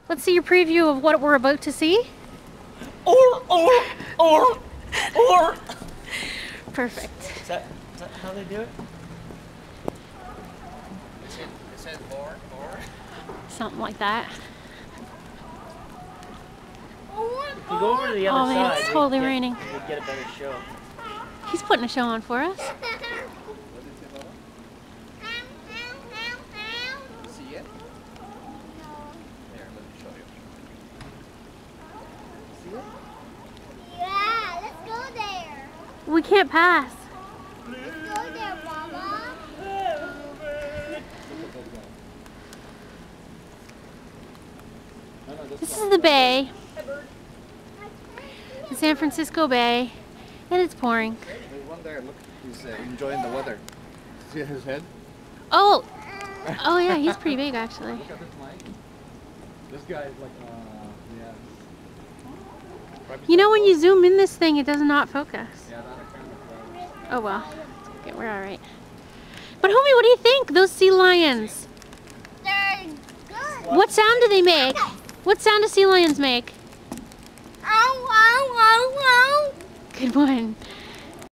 Let's see your preview of what we're about to see. Or. Perfect. Is that how they do it? It says or. Something like that. If you go over to the other Oh man, side, it's totally we raining. get a better show. He's putting a show on for us. See it? There, let me show you. See it? Yeah, let's go there. We can't pass. Let's go there, Mama. This is the bay. The San Francisco Bay. And it's pouring. There's one there, look, he's enjoying the weather. See his head? Oh! Oh yeah, he's pretty big actually. Look at this mic. This guy's like, yeah. You know when you zoom in this thing, it does not focus. Yeah, not a camera. Oh well. Okay, we're alright. But homie, what do you think? Those sea lions. They're good. What sound do they make? What sound do sea lions make? Ow, ow, ow, ow. Good one.